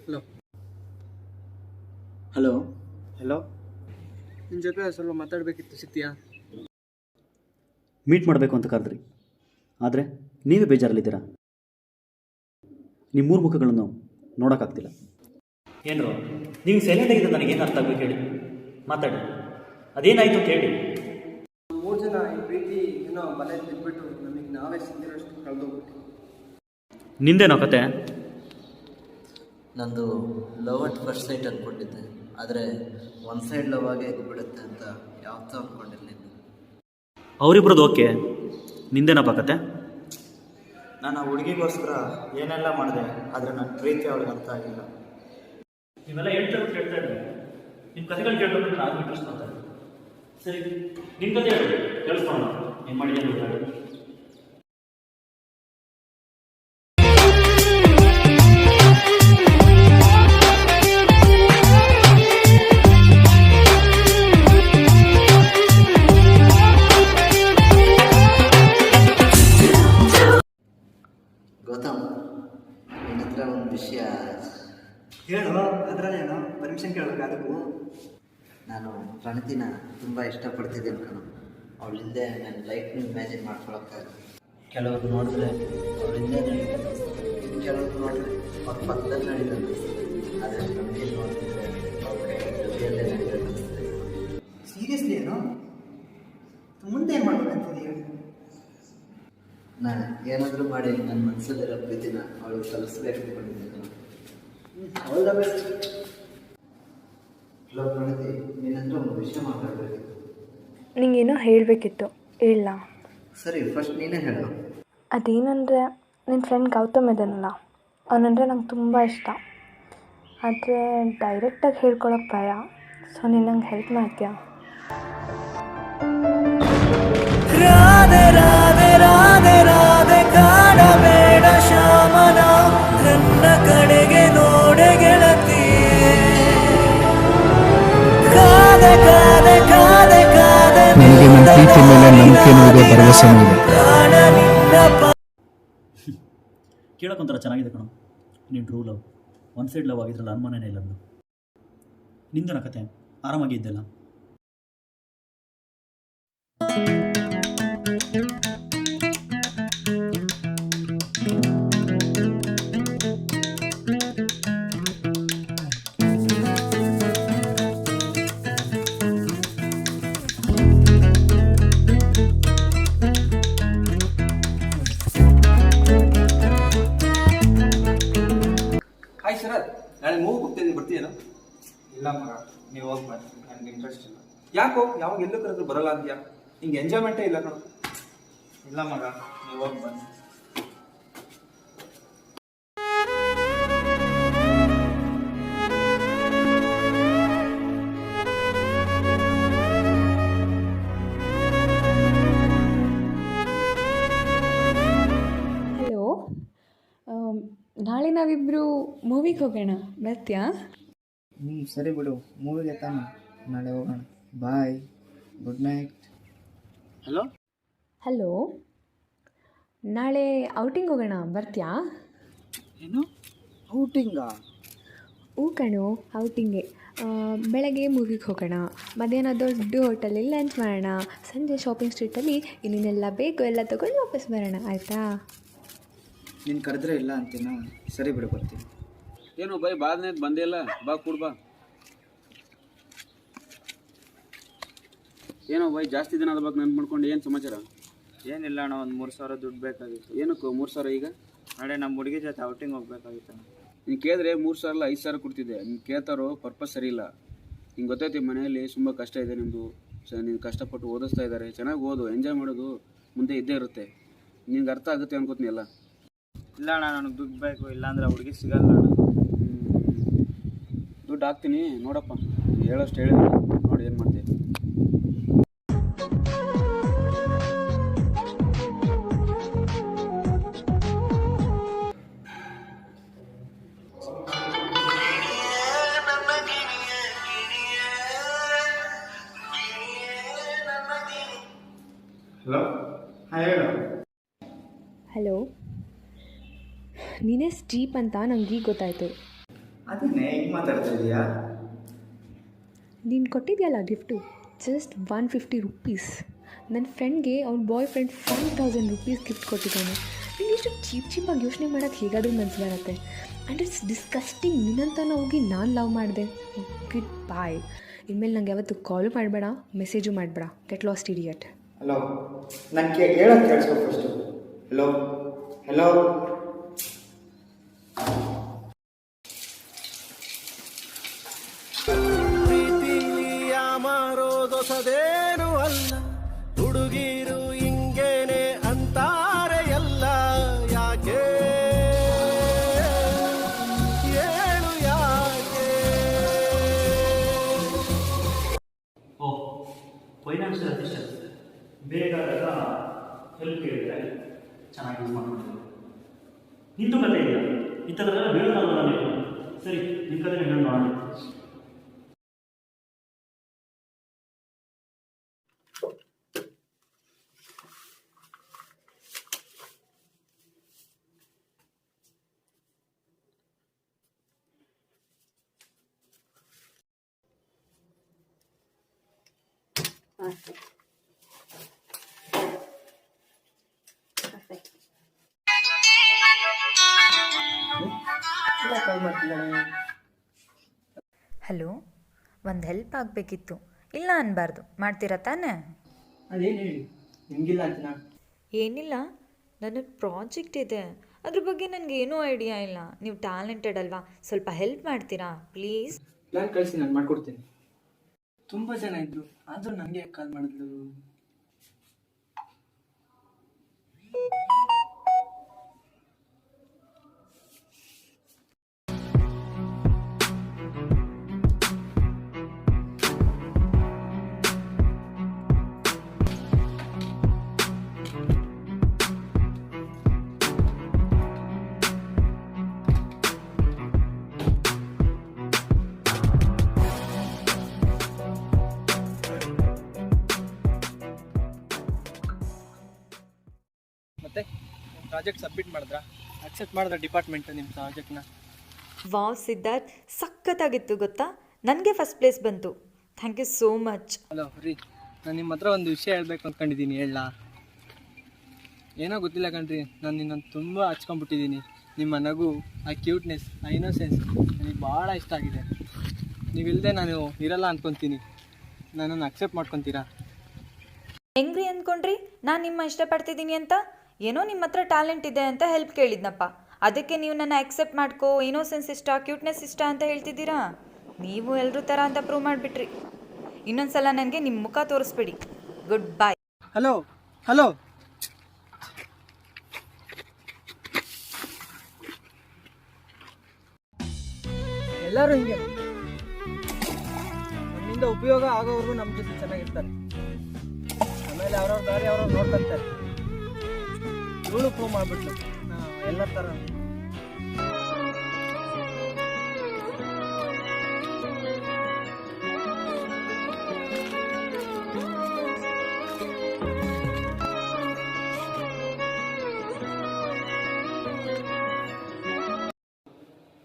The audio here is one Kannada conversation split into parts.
ಹಲೋ. ಹಲೋ. ಹಲೋ, ನಿನ್ನ ಜೊತೆ ಸ್ವಲ್ಪ ಮಾತಾಡಬೇಕಿತ್ತು, ಸಿಗ್ತೀಯಾ? ಮೀಟ್ ಮಾಡಬೇಕು ಅಂತ ಕರೆದ್ರಿ, ಆದರೆ ನೀವೇ ಬೇಜಾರಲ್ಲಿದ್ದೀರಾ. ನಿಮ್ಮ ಮೂರು ಮುಖಗಳನ್ನು ನೋಡೋಕ್ಕಾಗ್ತಿಲ್ಲ. ಏನ್ರೋ ನೀವು ಸೈಲೆಂಟ್ ಆಗಿದ್ದರೆ ನನಗೇನು ಅರ್ಥ ಆಗಬೇಕು ಹೇಳಿ, ಮಾತಾಡಿ. ಅದೇನಾಯಿತು ಕೇಳಿ. 3 ಜನ ಈ ಪ್ರೀತಿ ಏನೋ ಬಲೆ ಬಿಟ್ಬಿಟ್ಟು ನಮಗೆ ನಾವೇ ಸಿಕ್ಕಿರೋಷ್ಟು ಕಳೆದೋಗ್ಬಿಟ್ಟು. ನಿಂದೇನೋ ಕತೆ? ನಂದು ಲವ್ ಅಟ್ ಫಸ್ಟ್ ಸೈಟ್ ಅಂದ್ಕೊಂಡಿದ್ದೆ, ಆದರೆ ಒನ್ ಸೈಡ್ ಲವ್ ಆಗೇ ಇದ್ಬಿಡುತ್ತೆ ಅಂತ ಯಾವತ್ತೂ ಅಂದ್ಕೊಂಡಿರಲಿಲ್ಲ. ಅವರಿಬ್ರದ್ದು ಓಕೆ, ನಿಂದೇನಪ್ಪ ಕತೆ? ನಾನು ಆ ಹುಡುಗಿಗೋಸ್ಕರ ಏನೆಲ್ಲ ಮಾಡಿದೆ, ಆದರೆ ನನ್ನ ಪ್ರೀತಿ ಅವಳಿಗೆ ಅರ್ಥ ಆಗಿಲ್ಲ. ನೀವೆಲ್ಲ ಹೇಳ್ತಾ ಇದ್ದೆ, ನಿಮ್ಮ ಕಥೆಗಳು ಕೇಳಬೇಕು ನಾನು ಇಂಟ್ರೆಸ್ಟ್ ಮಾಡ್ತಾರೆ. ಸರಿ, ನಿಮ್ಮ ಕತೆ ಕೇಳಿಸ್ಕೊಳ್ಳೋಣ, ಏನು ಮಾಡಿದೆ ಅಂತ. ಗೌತಮ್, ನಿನ್ನ ಹತ್ರ ಒಂದು ವಿಷಯ ಹೇಳು, ಅದರಲ್ಲೇನು ಪರ್ಮಿಷನ್ ಕೇಳಬೇಕು ಅದಕ್ಕೂ? ನಾನು ಪ್ರಣತಿನ ತುಂಬ ಇಷ್ಟಪಡ್ತಿದ್ದೀನಿ ಕಣೋ. ಅವಳಿಂದೆ ನನ್ನ ಲೈಫ್ನ ಇಮ್ಯಾಜಿನ್ ಮಾಡ್ಕೊಳಕ್ಕಾಗಲ್ಲ. ಕೆಲವ್ರು ನೋಡಿದ್ರೆ ಅವಳಿಂದೆ ನಡೀತಾರೆ, ಕೆಲವ್ರು ನೋಡಿದ್ರೆ ಅವ್ರ ಪಕ್ಕದಲ್ಲಿ ನಡೀತಾರೆ, ಆದರೆ ಪ್ರಣತಿ ನೋಡಿದ್ರೆ ಅವ್ರ ಕೈ ಜೊತೆಯಲ್ಲೇ ನಡೀತಾರೆ. ಸೀರಿಯಸ್ಲಿ ಏನು? ಮುಂದೆ ಏನು ಮಾಡ್ಬೇಕಂತಿದೀಯ? ನಾನು ಏನಾದರೂ ಮಾಡಿ ನನ್ನ ಮನಸ್ಸಲ್ಲಿರೋ ಪ್ರೀತಿನ ಅವಳು ಕಲಿಸ್ಬೇಕು ಅಂದ್ಕೊಂಡಿದ್ದೀನಿ. All the best. ಹಲೋ ಪ್ರಣತಿ, ನೀನಂದ್ರೆ ಒಂದು ವಿಷಯ ಮಾತಾಡಬೇಕಿತ್ತು. ನಿಂಗೇನೋ ಹೇಳಬೇಕಿತ್ತು, ಹೇಳ. ಸರಿ, ಫಸ್ಟ್ ನೀನೇ ಹೇಳು. ಅದೇನಂದರೆ ನಿನ್ನ ಫ್ರೆಂಡ್ ಗೌತಮ್ ಇದನ್ನಲ್ಲ, ಅವನಂದರೆ ನಂಗೆ ತುಂಬ ಇಷ್ಟ. ಆದರೆ ಡೈರೆಕ್ಟಾಗಿ ಹೇಳ್ಕೊಳಕ್ಕೆ ಭಯ. ಸೊ ನೀನು ನಂಗೆ ಹೆಲ್ಪ್ ಮಾಡ್ತೀಯಾ? ರಾಧೆ ರಾಧೆ ರಾಧೆ ರಾಧೆ ಕಾಡಬೇಡ ಶ್ಯಾಮನ, ನನ್ನ ಕಡೆಗೆ ನೋಡೆ ಗೆಳತಿ. ಕಾದೆ ಕಾದೆ ಕಾದೆ ಕಾದೆ ನನಗೆ ನನ್ನ ಪ್ರೀತಿ ಮೇಲೆ ನಂಬಿಕೆನೂ ಇದೆ, ಭರವಸೆನೂ ಇದೆ. ಕೇಳೋಕ್ಕೊಂಥರ ಚೆನ್ನಾಗಿದೆ ಕಣೋ. ನೀನು true love, one side love ಆಗಿದ್ರಲ್ಲ, ಅನುಮಾನನೇ ಇಲ್ಲ. ನಿಂದನ ಕತೆ ಆರಾಮಾಗಿ ಇದ್ದಲ್ಲ. ಹಾಯ್ ಶರತ್, ನಾಳೆ ಮೂವಿ ಹೋಗ್ತಿದ್ದೀನಿ, ಬರ್ತೀಯೇನೋ? ಇಲ್ಲ ಮಗ, ನೀವು ಹೋಗಿ ಬನ್ನಿ, ನನಗೆ ಇಂಟ್ರೆಸ್ಟ್ ಇಲ್ಲ. ಯಾಕೋ ಯಾವಾಗ ಎಲ್ಲೂ ಕರೆದ್ರು ಬರಲ್ಲ ಅಂತೀಯಾ? ಹಿಂಗೆ ಎಂಜಾಯ್ಮೆಂಟೇ ಇಲ್ಲ ಕಣೋ. ಇಲ್ಲ ಮಗ, ನೀವು ಹೋಗಿ ಬನ್ನಿ. ಹಲೋ, ನಾಳೆ ನಾವಿಬ್ಬರು ಮೂವಿಗೆ ಹೋಗೋಣ, ಬರ್ತೀಯಾ? ಸರಿ ಬಿಡು, ಮೂವಿಗೆ ತಾನೆ, ನಾಳೆ ಹೋಗೋಣ. ಬಾಯ್, ಗುಡ್ ನೈಟ್. ಹಲೋ. ಹಲೋ, ನಾಳೆ ಔಟಿಂಗ್ ಹೋಗೋಣ, ಬರ್ತೀಯಾ? ಏನು ಔಟಿಂಗಾ? ಕಣೋ, ಔಟಿಂಗೆ. ಬೆಳಗ್ಗೆ ಮೂವಿಗೆ ಹೋಗೋಣ, ಮಧ್ಯಾಹ್ನ ದೊಡ್ಡ ಹೋಟೆಲಲ್ಲಿ ಲಂಚ್ ಮಾಡೋಣ, ಸಂಜೆ ಶಾಪಿಂಗ್ ಸ್ಟ್ರೀಟಲ್ಲಿ ಇನ್ನೇನೆಲ್ಲ ಬೇಕು ಎಲ್ಲ ತೊಗೊಂಡು ವಾಪಸ್ ಬರೋಣ, ಆಯಿತಾ? ನೀನು ಕರೆದ್ರೆ ಇಲ್ಲ ಅಂತೀನಾ? ಸರಿ ಬಿಡು, ಬರ್ತೀನಿ. ಏನು ಬೈ ಬಾದ್ನೇ ಬಂದೇ ಇಲ್ಲ, ಬಾ ಕೂಡ್ ಬಾ. ಏನೋ ಬೈ ಜಾಸ್ತಿ ದಿನ ಅದ ಬಗ್ಗೆ ನೆನ್ಪು ಮಾಡ್ಕೊಂಡು ಏನು ಸಮಾಚಾರ? ಏನಿಲ್ಲ ಅಣ್ಣ, ಒಂದು 3,000 ದುಡ್ಡು ಬೇಕಾಗಿತ್ತು. ಏನಕ್ಕೂ 3,000 ಈಗ? ನಾಳೆ ನಮ್ಮ ಹುಡುಗಿ ಜೊತೆ ಔಟಿಂಗ್ ಹೋಗ್ಬೇಕಾಗಿತ್ತು. ನೀನು ಕೇಳಿದ್ರೆ 3,000 ಅಲ್ಲ 5,000 ಕೊಡ್ತಿದ್ದೆ. ನೀನು ಕೇಳ್ತಾರೋ ಪರ್ಪಸ್ ಸರಿ ಇಲ್ಲ. ಹಿಂಗೆ ಗೊತ್ತೈತಿ, ಮನೆಯಲ್ಲಿ ತುಂಬ ಕಷ್ಟ ಇದೆ ನಿಮ್ಮದು. ನೀನು ಕಷ್ಟಪಟ್ಟು ಓದಿಸ್ತಾ ಇದ್ದಾರೆ, ಚೆನ್ನಾಗಿ ಓದು, ಎಂಜಾಯ್ ಮಾಡೋದು ಮುಂದೆ ಇದ್ದೇ ಇರುತ್ತೆ. ನಿನ್ಗೆ ಅರ್ಥ ಆಗುತ್ತೆ ಅನ್ಕೋತೀನಿ ಎಲ್ಲ. ಇಲ್ಲ ಅಣ್ಣ, ನನಗೆ ದುಡ್ಡು ಬೇಕು, ಇಲ್ಲಾಂದ್ರೆ ಹುಡುಗಿ ಸಿಗಲ್ಲ ಅಣ್ಣ. ದುಡ್ಡು ಹಾಕ್ತೀನಿ, ನೋಡಪ್ಪ, ಹೇಳೋಷ್ಟು ಹೇಳಿದ್ರೆ ನೋಡಿ ಏನು ಮಾಡ್ತೀವಿ. ಹಲೋ, ಹಾಂ ಹೇಳು. ಹಲೋ, ನೀನೇ ಸ್ಟೀಪ್ ಅಂತ ನಂಗೆ ಈಗ ಗೊತ್ತಾಯಿತು. ಅದನ್ನೇ ಹಿಂಗೆ ಮಾತಾಡ್ತಾ ಇದೀಯಾ? ನೀನು ಕೊಟ್ಟಿದ್ಯಲ್ಲ ಗಿಫ್ಟು ಜಸ್ಟ್ 150 ರುಪೀಸ್. ನನ್ನ ಫ್ರೆಂಡ್ಗೆ ಅವ್ನ ಬಾಯ್ ಫ್ರೆಂಡ್ 5000 ರುಪೀಸ್ ಗಿಫ್ಟ್ ಕೊಟ್ಟಿದ್ದಾನೆ. ನೀನು ಇಷ್ಟು ಚೀಪಾಗಿ ಯೋಚನೆ ಮಾಡೋಕ್ಕೆ ಹೇಗಾದರೂ ಮನಸ್ಸು ಬರುತ್ತೆ. And it's disgusting. ನಿನ್ನಂತನ ಹೋಗಿ ನಾನು ಲವ್ ಮಾಡಿದೆ. ಗುಡ್ ಬಾಯ್. ಇನ್ಮೇಲೆ ನಂಗೆ ಯಾವತ್ತು ಕಾಲು ಮಾಡಬೇಡ, ಮೆಸೇಜು ಮಾಡಬೇಡ. Get lost idiot. ಹಲೋ, ನನಗೆ ಹೇಳೋದು ಕೇಳಿಸ್ಕೊ ಫಸ್ಟು. ಹಲೋ ಹಲೋ ಪ್ರೀತಿಯ ಮಾರೋದೊಸದೇನು ಅಲ್ಲ, ಹುಡುಗಿರು ಹಿಂಗೇನೆ ಅಂತಾರೆ ಎಲ್ಲ. ಯಾಕೆ ಹೇಳು ಯಾಕೆ? ಓಹ್, ಫೈನಾನ್ಷಿಯಲ್ ಅಸಿಸ್ಟೆನ್ಸ್ ಬೇಕಾದಾಗ ಹೆಲ್ಪ್ ಕೇಳಿದರೆ ಚೆನ್ನಾಗಿ ಯೂಸ್ ಮಾಡ್ಕೊಳ್ತೀವಿ. ನಿಂತು ಕತೆ ಇದೆಯಾ? ಈ ಥರದೆಲ್ಲ ಬೀಳೋದಲ್ಲ ನೀವು. ಸರಿ, ನಿಮ್ಮ ಕತೆ ಹೇಳಿ ನೋಡೋಣ. ಕಾಲ್ ಮಾಡ್ತಿದ್ದಾನೆ. ಹಲೋ, ಒಂದು ಹೆಲ್ಪ್ ಆಗಬೇಕಿತ್ತು. ಇಲ್ಲ ಅನ್ನಬಾರ್ದು, ಮಾಡ್ತೀರಾ ತಾನೇ? ಅದೇನು ಹೇಳಿ, ನಿಮಗಿಲ್ಲ ಅಂತೀನಾ? ಏನಿಲ್ಲ, ನನ್ನೊಂದು ಪ್ರಾಜೆಕ್ಟ್ ಇದೆ, ಅದ್ರ ಬಗ್ಗೆ ನನಗೇನೂ ಐಡಿಯಾ ಇಲ್ಲ. ನೀವು ಟ್ಯಾಲೆಂಟೆಡ್ ಅಲ್ವಾ, ಸ್ವಲ್ಪ ಹೆಲ್ಪ್ ಮಾಡ್ತೀರಾ ಪ್ಲೀಸ್? ಪ್ಲ್ಯಾನ್ ಕಳಿಸಿ, ನಾನು ಮಾಡ್ಕೊಡ್ತೀನಿ. ತುಂಬ ಜನ ಇದ್ರು, ಆದರೂ ನನಗೆ ಕಾಲ್ ಮಾಡಿದ್ಲು. ಮತ್ತೆ ಪ್ರಾಜೆಕ್ಟ್ ಸಬ್ಮಿಟ್ ಮಾಡಿದ್ರಾ? ಅಕ್ಸೆಪ್ಟ್ ಮಾಡಿದ್ರ ಡಿಪಾರ್ಟ್ಮೆಂಟ್ ನಿಮ್ಮ ಪ್ರಾಜೆಕ್ಟ್ನ? ವಾವ್ ಸಿದ್ಧಾರ್ಥ್, ಸಖತ್ತಾಗಿತ್ತು ಗೊತ್ತಾ? ನನಗೆ ಫಸ್ಟ್ ಪ್ಲೇಸ್ ಬಂತು. Thank you so much. Hello ರೀ, ನಾನು ನಿಮ್ಮ ಹತ್ರ ಒಂದು ವಿಷಯ ಹೇಳ್ಬೇಕು ಅಂದ್ಕೊಂಡಿದ್ದೀನಿ. ಹೇಳಾ? ಏನೋ ಗೊತ್ತಿಲ್ಲ ಕಣ್ರಿ, ನಾನು ನಿನ್ನನ್ನು ತುಂಬ ಹಚ್ಕೊಂಡ್ಬಿಟ್ಟಿದ್ದೀನಿ. ನಿಮ್ಮ ನಗು, ಆ ಕ್ಯೂಟ್ನೆಸ್, ಆ ಇನ್ನೋಸೆನ್ಸ್ ನನಗೆ ಭಾಳ ಇಷ್ಟ ಆಗಿದೆ. ನೀವಿಲ್ಲದೆ ನಾನು ಇರಲ್ಲ ಅಂದ್ಕೊತೀನಿ. ನನ್ನನ್ನು ಅಕ್ಸೆಪ್ಟ್ ಮಾಡ್ಕೊತೀರಾ? ಹೆಂಗ್ರಿ ಅಂದ್ಕೊಂಡ್ರಿ ನಾನು ನಿಮ್ಮ ಇಷ್ಟಪಡ್ತಿದ್ದೀನಿ ಅಂತ? ಏನೋ ನಿಮ್ಮ ಹತ್ರ ಟ್ಯಾಲೆಂಟ್ ಇದೆ ಅಂತ ಹೆಲ್ಪ್ ಕೇಳಿದ್ನಪ್ಪ, ಅದಕ್ಕೆ ನೀವು ನನ್ನ ಅಕ್ಸೆಪ್ಟ್ ಮಾಡ್ಕೋ, ಇನ್ನೋಸೆನ್ಸ್ ಇಷ್ಟ, ಕ್ಯೂಟ್ನೆಸ್ ಇಷ್ಟ ಅಂತ ಹೇಳ್ತಿದ್ದೀರಾ? ನೀವು ಎಲ್ಲರೂ ಥರ ಅಂತ ಪ್ರೂವ್ ಮಾಡಿಬಿಟ್ರಿ. ಇನ್ನೊಂದ್ಸಲ ನನಗೆ ನಿಮ್ಮ ಮುಖ ತೋರಿಸ್ಬೇಡಿ. ಗುಡ್ ಬಾಯ್. ಹಲೋ ಹಲೋ, ಎಲ್ಲರೂ ಹಿಂಗೆ ನಮ್ಮಿಂದ ಉಪಯೋಗ ಆಗೋವರೆಗೂ ನಮ್ಮ ಜೊತೆ ಚೆನ್ನಾಗಿರ್ತಾರೆ. ಆಮೇಲೆ ಅವ್ರವ್ರ ದಾರಿ ಅವ್ರವ್ರು ನೋಡ್ಕೊಂತಾರೆ. ಇವಳು ಪ್ರೂವ್ ಮಾಡಿಬಿಟ್ಲು ಎಲ್ಲ ಥರ.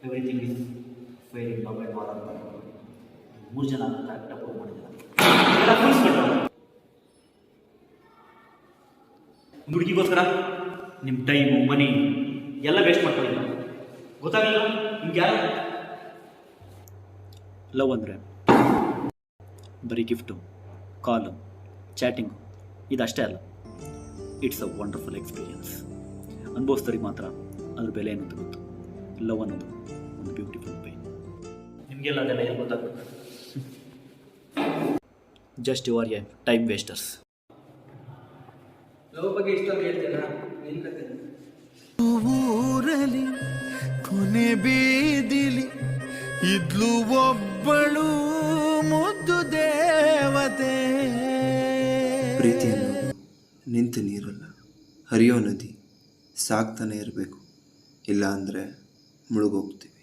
Everything is fair in love and war ಅಂತ 3 ಜನ ಕರೆಕ್ಟಾಗಿ ಪ್ರೂವ್ ಮಾಡಿದ್ದಾರೆ. ಒಂದು ಹುಡುಗಿಗೋಸ್ಕರ ನಿಮ್ಮ ಟೈಮು, ಮನಿ ಎಲ್ಲ ವೇಸ್ಟ್ ಮಾಡ್ಕೊಳ್ಳಿಲ್ಲ. ಗೊತ್ತಾಗಲಿಲ್ಲ ನಿಮ್ಗೆ ಯಾರು? ಲವ್ ಅಂದರೆ ಬರೀ ಗಿಫ್ಟು, ಕಾಲು, ಚಾಟಿಂಗು ಇದಷ್ಟೇ ಅಲ್ಲ. It's a wonderful experience. ಅನುಭವಿಸ್ತವ್ರಿಗೆ ಮಾತ್ರ ಅದ್ರ ಬೆಲೆ ಏನಂತ ಗೊತ್ತು. ಲವ್ ಅನ್ನೋದು ಒಂದು ಬ್ಯೂಟಿಫುಲ್ ಪೇನ್. ನಿಮಗೆಲ್ಲ ಅದೆಲ್ಲ ಏನು ಗೊತ್ತಾಗುತ್ತೆ? Just you are a time wasters. Love ಬಗ್ಗೆ ಇಷ್ಟೊಂದು ಹೇಳ್ತೀರಾ? ನಿನ್ನ ಕತೆ ಊರಲಿ ಕೊನೆ ಬೀದಿಲಿ ಇದ್ಲು ಒಬ್ಬಳು ಮುದ್ದು ದೇವತೆ. ಪ್ರೀತಿ ಅನ್ನೋದು ನಿಂತ ನೀರಲ್ಲ, ಹರಿಯೋ ನದಿ. ಸಾಕ್ತಾನೆ ಇರಬೇಕು, ಇಲ್ಲ ಅಂದರೆ ಮುಳುಗೋಗ್ತೀವಿ.